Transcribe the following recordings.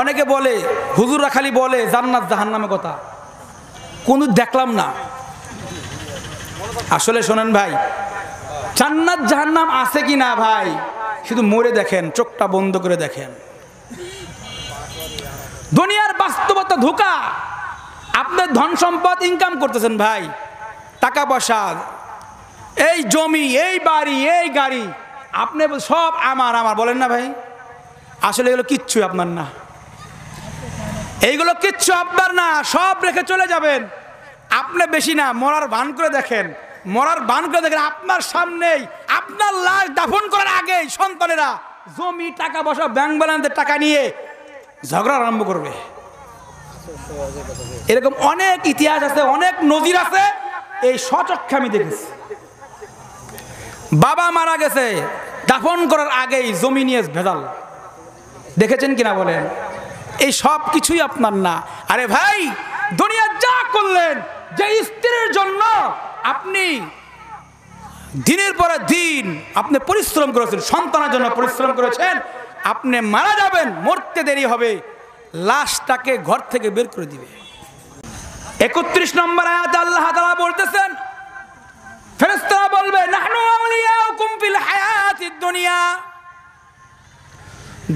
অনেকে বলে হুজুররা খালি বলে জান্নাত জাহান্নামের কথা, কোন দেখলাম না। আসলে শোনেন ভাই, জান্নাত জাহান্নাম আছে কি না ভাই শুধু মরে দেখেন, চোখটা বন্ধ করে দেখেন। দুনিয়ার বাস্তবতা ধোঁকা। আপনার ধন সম্পদ ইনকাম করতেছেন ভাই, টাকা পয়সা, এই জমি, এই বাড়ি, এই গাড়ি, আপনি সব আমার আমার বলেন না ভাই? আসলে এগুলো কিচ্ছু আপনার না, এইগুলো কিচ্ছু আপনার না, সব রেখে চলে যাবেন। আপনি বেশি না, মরার ভান করে দেখেন, মরার ভান করে দেখেন আপনার সামনেই আপনার লাশ দাফন করার আগেই সন্তানেরা জমি, টাকা পয়সা, ব্যাংক ব্যালেন্সের টাকা নিয়ে ঝগড়া আরম্ভ করবে। এরকম অনেক ইতিহাস আছে, অনেক নজির আছে, এই স্বচক্ষে আমি দেখেছি। বাবা মারা গেছে, দাফন করার আগেই জমি নিয়ে ভেজাল, দেখেছেন কিনা বলেন? এই সব কিছুই আপনার না। আরে ভাই, দুনিয়া যা করলেন, যে স্ত্রীর জন্য আপনি দিনের পর দিন আপনি পরিশ্রম করেছেন, সন্তানের জন্য পরিশ্রম করেছেন, আপনি মারা যাবেন, মরতে দেরি হবে, লাশটাকে ঘর থেকে বের করে দিবে। 31 নম্বর আয়াতে আল্লাহ তাআলা বলতেছেন, ফেরেশতারা বলবে নাহনু আউলিয়াউকুম ফিল হায়াতিদ দুনিয়া,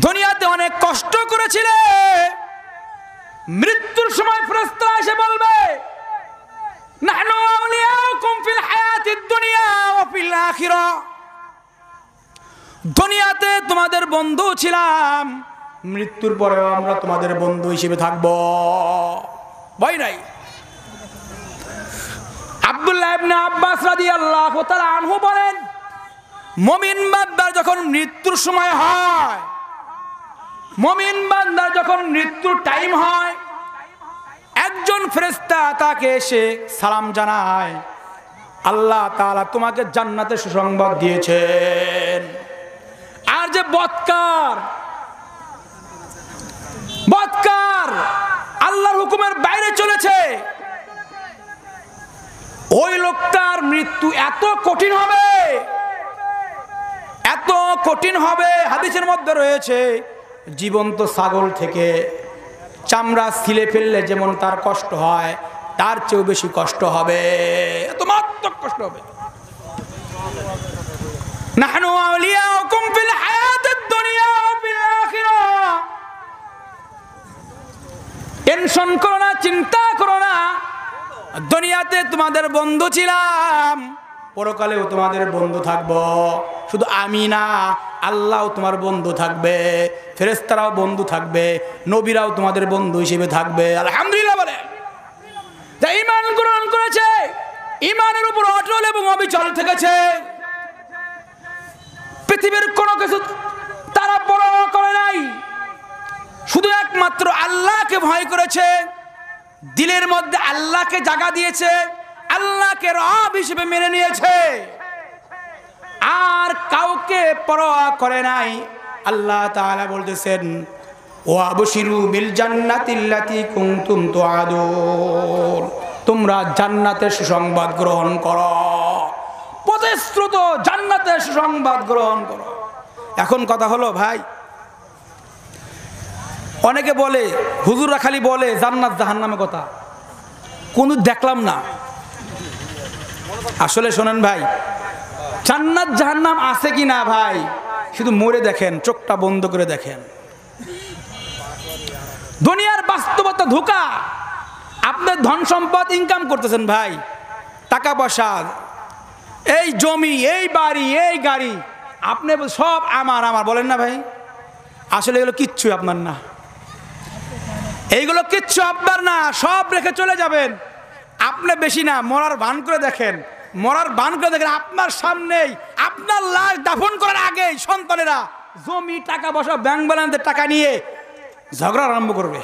দুনিয়াতে অনেক কষ্ট করেছিলে, মৃত্যুর সময় ফেরেশতারা এসে বলবে নাহনু আউলিয়াউকুম ফিল হায়াতিদ দুনিয়া ওয়া ফিল আখিরাহ, দুনিয়াতে তোমাদের বন্ধু ছিলাম, মৃত্যুর পরেও আমরা তোমাদের বন্ধু হিসেবে থাকব। ভয় নাই। আব্দুল্লাহ ইবনে আব্বাস রাদিয়াল্লাহু তাআলা আনহু বলেন, মুমিন বান্দার যখন মৃত্যুর সময় হয়, মুমিন বান্দার যখন মৃত্যুর টাইম হয়, একজন ফেরেশতা তাকে এসে সালাম জানায়, আল্লাহ তাআলা তোমাকে জান্নাতের সুসংবাদ দিয়েছেন। আর যে বদকার আল্লাহর হুকুমের বাইরে চলেছে, ওই লোকটার মৃত্যু এত কঠিন হবে, এত কঠিন হবে, হাদিসের মধ্যে রয়েছে জীবন্ত ছাগল থেকে চামড়া ছিলে ফেললে যেমন তার কষ্ট হয়, তার চেয়েও বেশি কষ্ট হবে, এত মারাত্মক কষ্ট হবে। নাহনু আউলিয়াউকুম ফিল হায়াতিদ দুনিয়া ওয়া ফিল আখিরাহ, টেনশন করো না, চিন্তা করো না, দুনিয়াতে তোমাদের বন্ধু ছিলাম, পরকালেও তোমাদের বন্ধু থাকবো। শুধু আমি না, আল্লাহও তোমার বন্ধু থাকবে, ফেরেশতারাও বন্ধু থাকবে, নবীরাও তোমাদের বন্ধু হিসেবে থাকবে। আলহামদুলিল্লাহ বলে যা ঈমান গ্রহণ করেছে, ঈমানের উপর অটল এবং অবিচল থেকেছে, পৃথিবীর কোনো কিছু তারা পরোয়া করে নাই, শুধু একমাত্র আল্লাহকে ভয় করেছে, দিলের মধ্যে আল্লাহকে জায়গা দিয়েছে, আল্লাহকে রব হিসেবে মেনে নিয়েছে, আর কাউকে পরোয়া করে নাই। আল্লাহ তাআলা বলতেছেন, ওয়া আবশিরু বিল জান্নাতিল্লাতী কুনতুম তুআদুন, তোমরা জান্নাতের সুসংবাদ গ্রহণ করো, প্রতিশ্রুত জান্নাতের সুসংবাদ গ্রহণ করো। এখন কথা হলো ভাই, অনেকে বলে হুজুররা খালি বলে জান্নাত জাহান্নামের কথা, কোন দেখলাম না। আসলে শোনেন ভাই, জান্নাত জাহান্নাম আছে কি না ভাই শুধু মরে দেখেন, চোখটা বন্ধ করে দেখেন। দুনিয়ার বাস্তবতা ধোঁকা। আপনার ধন সম্পদ ইনকাম করতেছেন ভাই, টাকা পয়সা, এই জমি, এই বাড়ি, এই গাড়ি, আপনি সব আমার আমার বলেন না ভাই? আসলে এগুলো কিচ্ছু আপনার না, এইগুলো কিচ্ছু আপনার না, সব রেখে চলে যাবেন। আপনি বেশি না, মরার ভান করে দেখেন, মরার ভান করে দেখেন আপনার সামনেই আপনার লাশ দাফন করার আগেই সন্তানেরা জমি, টাকা পয়সা, ব্যাংক ব্যালেন্সের টাকা নিয়ে ঝগড়া আরম্ভ করবে।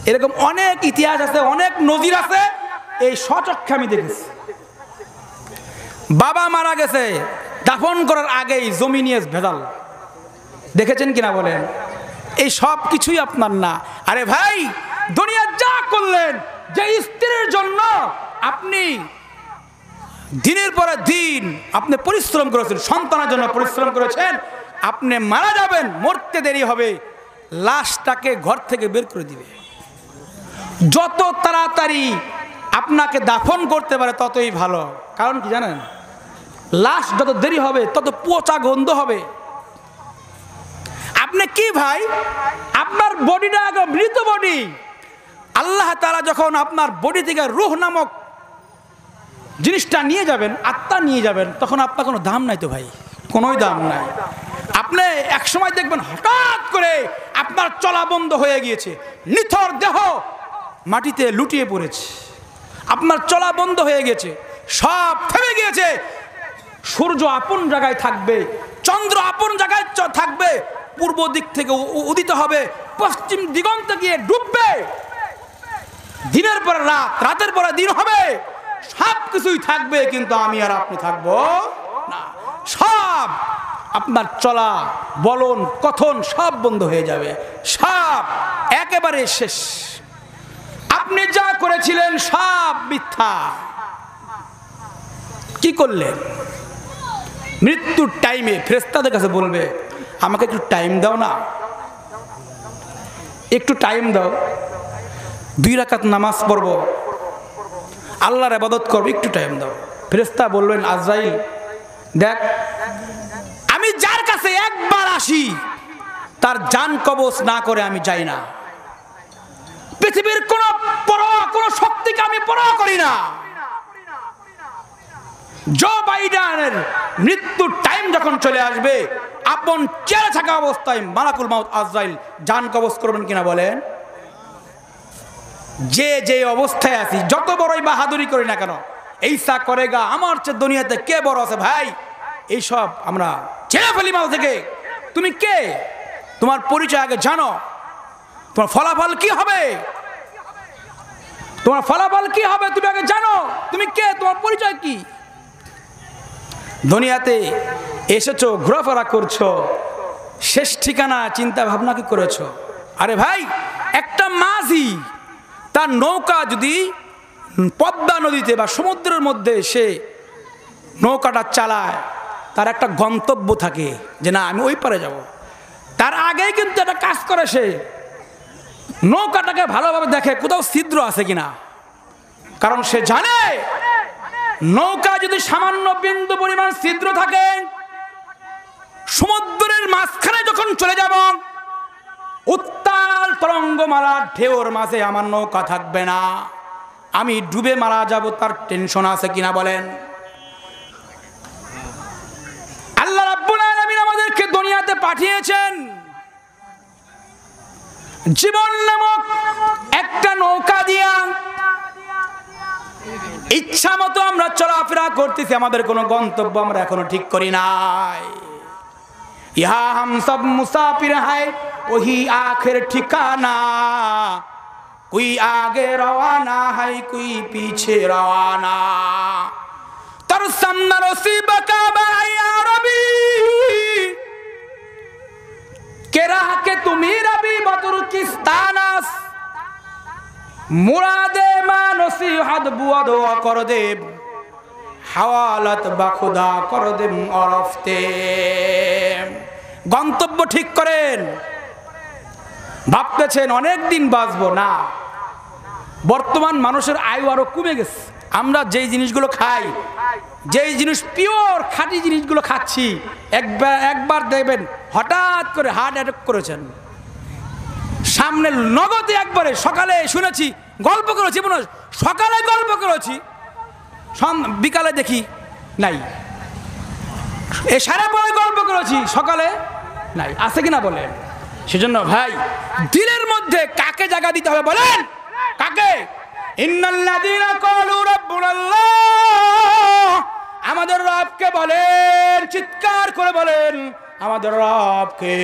এরকম অনেক ইতিহাস আছে, অনেক নজির আছে, এই স্বচক্ষে আমি দেখেছি। বাবা মারা গেছে, দাফন করার আগেই জমি নিয়ে ভেজাল, দেখেছেন কিনা বলেন? এই সব কিছুই আপনার না। আরে ভাই, দুনিয়া যা করলেন, যে স্ত্রীর জন্য আপনি দিনের পর দিন আপনি পরিশ্রম করেছেন, সন্তানের জন্য পরিশ্রম করেছেন, আপনি মারা যাবেন, মরতে দেরি হবে, লাশটাকে ঘর থেকে বের করে দিবে। যত তাড়াতাড়ি আপনাকে দাফন করতে পারে ততই ভালো। কারণ কি জানেন, লাশ যত দেরি হবে তত পচা গন্ধ হবে। আপনি কি ভাই, আপনার বডিটা আগে মৃত বডি, আল্লাহ তাআলা যখন আপনার বডি থেকে রূহ নামক জিনিসটা নিয়ে যাবেন, আত্মা নিয়ে যাবেন, তখন আপনার কোনো দাম নাই তো ভাই, কোনোই দাম নাই। আপনি এক সময় দেখবেন হঠাৎ করে আপনার চলা বন্ধ হয়ে গিয়েছে, নিথর দেহ মাটিতে লুটিয়ে পড়েছে, আপনার চলা বন্ধ হয়ে গেছে, সব থেমে গিয়েছে। সূর্য আপন জায়গায় থাকবে, চন্দ্র আপন জায়গায় থাকবে, পূর্ব দিক থেকে উদিত হবে, পশ্চিম দিগন্তে গিয়ে ডুববে, দিনের পর রাত, রাতের পরে দিন হবে, সব কিছুই থাকবে, কিন্তু আমি আর আপনি থাকবো না। সব আপনার চলা বলন কথন সব বন্ধ হয়ে যাবে, সব একেবারে শেষ। আপনি যা করেছিলেন সব মিথ্যা। কি করলেন? মৃত্যুর টাইমে ফেরেশতাদের কাছে বলবে, আমাকে একটু টাইম দাও না, একটু টাইম দাও, 2 রাকাত নামাজ পড়ব, আল্লাহর ইবাদত করব, একটু টাইম দাও। ফেরেশতা বলবেন, আজরাইল দেখ, আমি যার কাছে একবার আসি তার জান কবজ না করে আমি যাই না। পৃথিবীর কোন পরোয়া, কোন শক্তিকে আমি পরোয়া করি না। জো বাইডেনের মৃত্যুর টাইম যখন চলে আসবে, আপন চেয়ারে থাকা অবস্থায় মালাকুল মাউত আজরাইল জান কবজ করবেন কিনা বলেন? যে যে অবস্থায় আছি, যত বড়ই বাহাদুরি করি না কেন, এইসা করেগা, আমার চেয়ে দুনিয়াতে কে বড় আছে ভাই, এইসব আমরা ছেড়ে ফেলি মাল থেকে। তুমি কে? তোমার পরিচয় আগে জানো। তোমার ফলাফল কি হবে, তোমার ফলাফল কি হবে তুমি আগে জানো। তুমি কে, তোমার পরিচয় কি? দুনিয়াতে এসেছো, ঘোরাফেরা করছো, শেষ ঠিকানা চিন্তা ভাবনা কি করেছো? আরে ভাই, একটা মাঝি তার নৌকা যদি পদ্মা নদীতে বা সমুদ্রের মধ্যে সে নৌকাটা চালায়, তার একটা গন্তব্য থাকে যে না আমি ওই পারে যাব। তার আগেই কিন্তু একটা কাজ করে, সে নৌকাটাকে ভালোভাবে দেখে কোথাও ছিদ্র আছে কিনা, কারণ সে জানে নৌকা যদি সামান্য বিন্দু পরিমাণ ছিদ্র থাকে, সমুদ্রের মাঝখানে যখন চলে যাব, উত্তাল তরঙ্গমালার ঢেউর মাঝে আমার নৌকা থাকবে না, আমি ডুবে মারা যাব, তার টেনশন আছে কিনা বলেন? আল্লাহ রাব্বুল আলামিন আমাদেরকে দুনিয়াতে পাঠিয়েছেন জীবন নামক একটা নৌকা দিয়া। ইচ্ছা মতো আমরা চলাফেরা করতেছি, আমাদের কোনো গন্তব্য আমরা এখনো ঠিক করি নাই। ইহা হাম সব মুসাফির হায় ওহি আখের ঠিকানা, কুই আগে রওয়ানা হায় কুই পিছে রওয়ানা, তর সামনা রসিব কাবা ইয়া রবি, কে রাহ কে তুমি রবি বদর কিস্তানাস, মুরাদে মা নসিহত বুয়াদ কর দেব, হাওয়ালাত বাখুদা কর দেব অরফতে। গন্তব্য ঠিক করেন। ভাবতেছেন অনেক দিন বাঁচবো না, বর্তমান মানুষের আয়ু আরো কমে গেছে। আমরা যেই জিনিসগুলো খাই, যেই জিনিস পিওর খাঁটি জিনিসগুলো খাচ্ছি, একবার দেখবেন হঠাৎ করে হার্ট অ্যাটাক করেছেন, সামনে নগদে একবারে। সকালে শুনেছি, গল্প করেছি, মনে সকালে গল্প করেছি, বিকালে দেখি নাই, সারা পরে গল্প করেছি, সকালে নাই, আছে কিনা বলেন? সেজন্য ভাই, দিলের মধ্যে কাকে জায়গা দিতে হবে বলেন? কাকে? ইন্নাল্লাযীনা ক্বালু রাব্বুনাল্লাহ, আমাদের রবকে বলেন, চিৎকার করে বলেন, আমাদের রবকে।